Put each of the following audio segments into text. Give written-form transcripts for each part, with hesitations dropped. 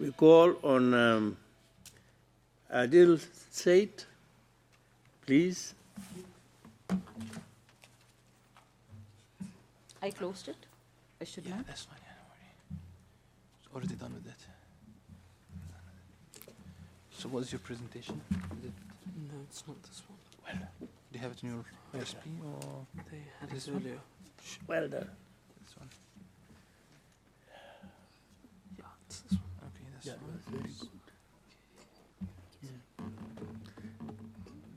We call on Adil Sait, please. I closed it. I should Yeah, not. that's fine. Yeah, don't worry. It's already done with that. So what's your presentation? No, it's not this one. Well, do you have it in your SP or They had this it one? earlier. Well done. This one? Yeah, it's this one. Okay, that's Yeah, fine. very Very good.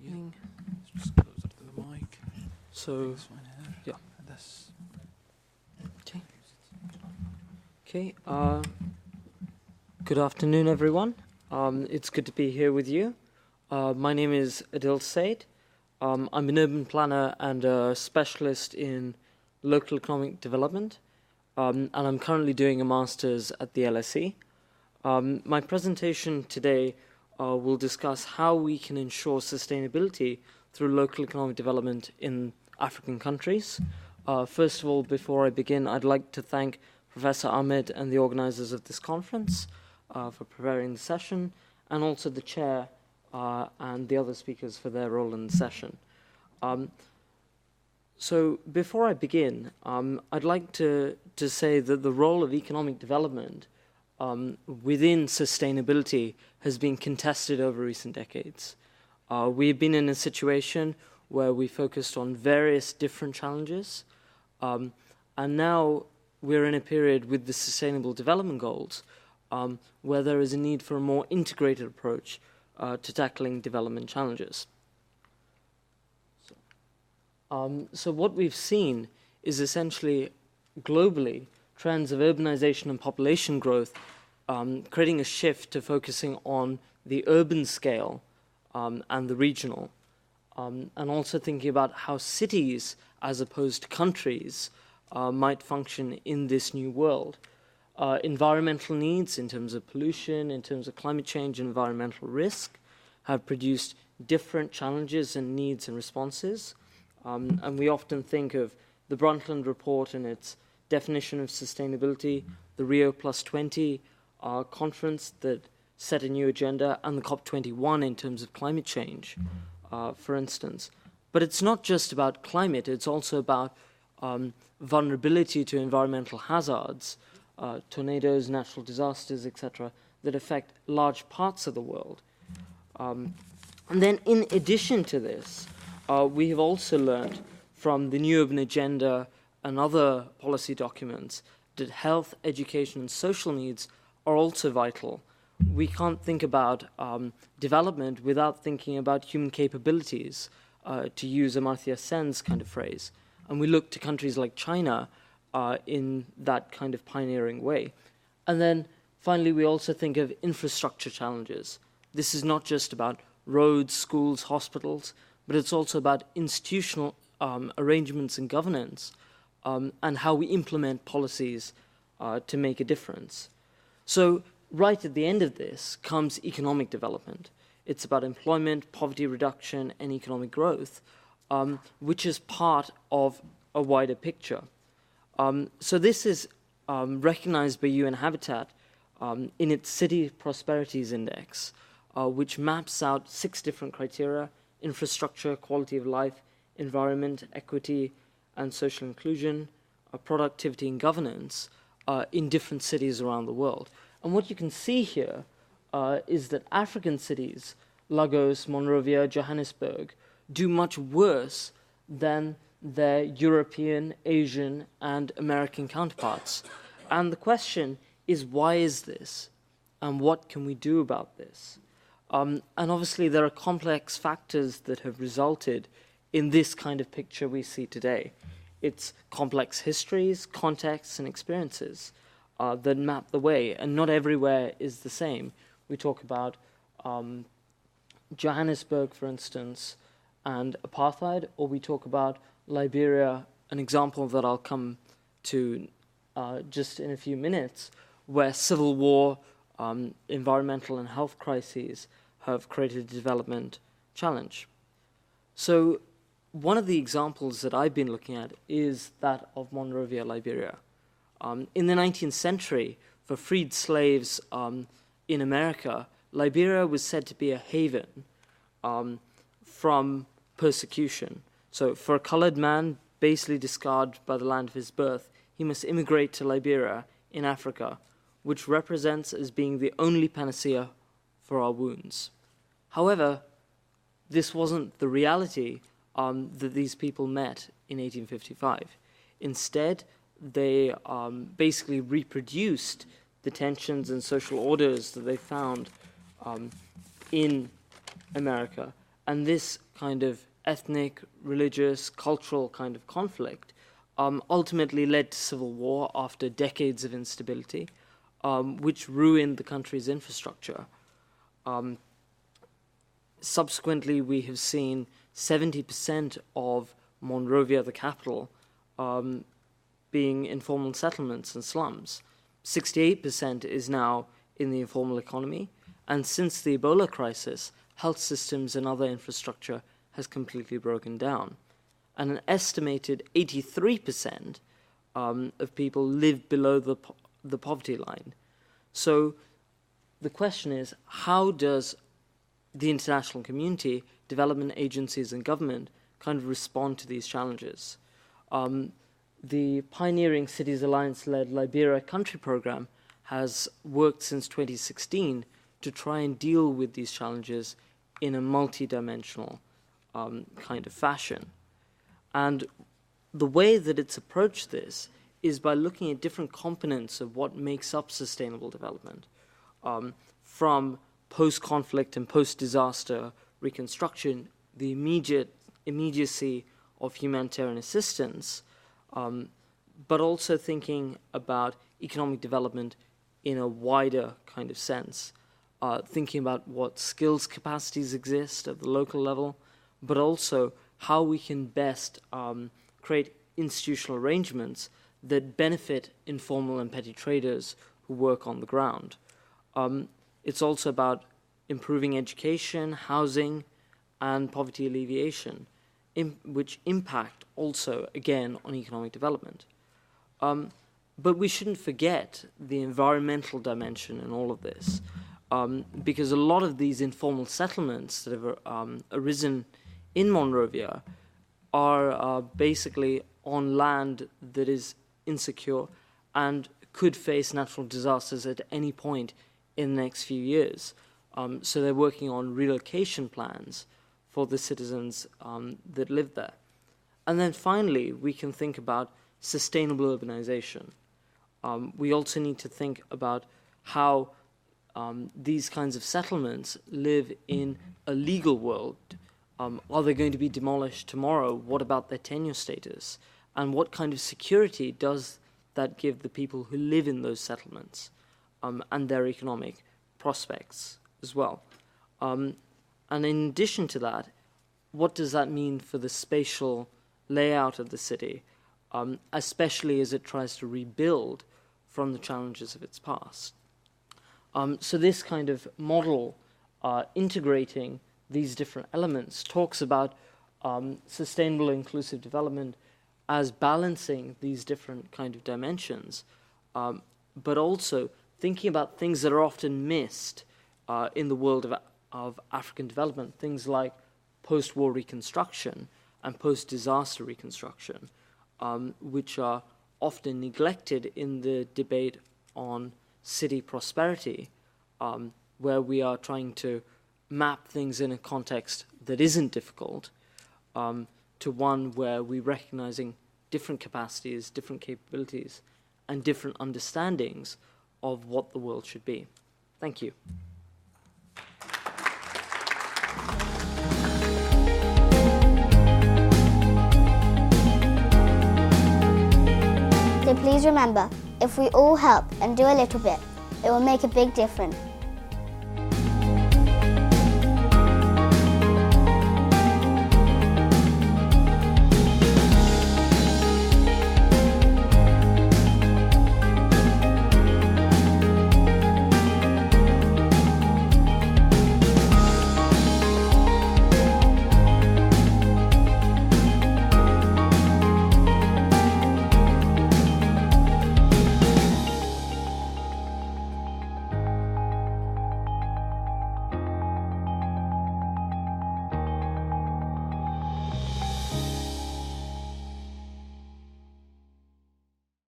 Yeah. Just closer to the mic. So, This one here. yeah. And that's okay. Okay. Good afternoon, everyone. It's good to be here with you. My name is Adil Sait. I'm an urban planner and a specialist in local economic development, and I'm currently doing a master's at the LSE. My presentation today will discuss how we can ensure sustainability through local economic development in African countries. First of all, before I begin, I'd like to thank Professor Ahmed and the organizers of this conference for preparing the session, and also the chair and the other speakers for their role in the session. So before I begin, I'd like to say that the role of economic development within sustainability has been contested over recent decades. We've been in a situation where we focused on various different challenges, and now we're in a period with the Sustainable Development Goals where there is a need for a more integrated approach to tackling development challenges. So what we've seen is essentially globally trends of urbanization and population growth creating a shift to focusing on the urban scale and the regional, and also thinking about how cities as opposed to countries might function in this new world. Environmental needs in terms of pollution, in terms of climate change, and environmental risk have produced different challenges and needs and responses. And we often think of the Brundtland Report and its definition of sustainability, the Rio +20 conference that set a new agenda, and the COP21 in terms of climate change, for instance. But it's not just about climate, it's also about vulnerability to environmental hazards, tornadoes, natural disasters, etc., that affect large parts of the world. And then in addition to this, we have also learned from the New Urban Agenda and other policy documents that health, education, and social needs are also vital. We can't think about development without thinking about human capabilities, to use Amartya Sen's kind of phrase. And we look to countries like China in that kind of pioneering way. And then finally, we also think of infrastructure challenges. This is not just about roads, schools, hospitals, but it's also about institutional arrangements and governance, and how we implement policies to make a difference. So right at the end of this comes economic development. It's about employment, poverty reduction, and economic growth, which is part of a wider picture. So this is recognized by UN Habitat in its City Prosperities Index, which maps out 6 different criteria: infrastructure, quality of life, environment, equity, and social inclusion, productivity and governance in different cities around the world. And what you can see here is that African cities, Lagos, Monrovia, Johannesburg, do much worse than their European, Asian, and American counterparts. And the question is, why is this? And what can we do about this? And obviously, there are complex factors that have resulted in this kind of picture we see today. It's complex histories, contexts, and experiences that map the way, and not everywhere is the same. We talk about Johannesburg, for instance, and apartheid, or we talk about Liberia, an example that I'll come to just in a few minutes, where civil war, environmental and health crises have created a development challenge. So one of the examples that I've been looking at is that of Monrovia, Liberia. In the 19th century, for freed slaves in America, Liberia was said to be a haven from persecution. So for a colored man basely discarded by the land of his birth, he must immigrate to Liberia in Africa, which represents as being the only panacea for our wounds. However, this wasn't the reality that these people met in 1855. Instead, they basically reproduced the tensions and social orders that they found in America. And this kind of ethnic, religious, cultural kind of conflict ultimately led to civil war after decades of instability, which ruined the country's infrastructure. Subsequently, we have seen 70% of Monrovia, the capital, being informal settlements and slums. 68% is now in the informal economy, and since the Ebola crisis, health systems and other infrastructure has completely broken down. And an estimated 83% of people live below the poverty line. So the question is, how does the international community, development agencies and government kind of respond to these challenges? The pioneering Cities Alliance-led Liberia Country Program has worked since 2016 to try and deal with these challenges in a multi-dimensional kind of fashion. And the way that it's approached this is by looking at different components of what makes up sustainable development, from post-conflict and post-disaster reconstruction, the immediacy of humanitarian assistance, but also thinking about economic development in a wider kind of sense, thinking about what skills capacities exist at the local level, but also how we can best create institutional arrangements that benefit informal and petty traders who work on the ground. It's also about improving education, housing, and poverty alleviation, which impact also, again, on economic development. But we shouldn't forget the environmental dimension in all of this, because a lot of these informal settlements that have arisen in Monrovia are basically on land that is insecure and could face natural disasters at any point in the next few years. So they're working on relocation plans for the citizens that live there. And then finally, we can think about sustainable urbanization. We also need to think about how these kinds of settlements live in a legal world. Are they going to be demolished tomorrow? What about their tenure status? And what kind of security does that give the people who live in those settlements and their economic prospects as well? And in addition to that, what does that mean for the spatial layout of the city, especially as it tries to rebuild from the challenges of its past? So this kind of model integrating these different elements talks about sustainable inclusive development as balancing these different kind of dimensions, but also thinking about things that are often missed in the world of African development, things like post-war reconstruction and post-disaster reconstruction, which are often neglected in the debate on city prosperity, where we are trying to map things in a context that isn't difficult, to one where we're recognizing different capacities, different capabilities, and different understandings of what the world should be. Thank you. So please remember, if we all help and do a little bit, it will make a big difference.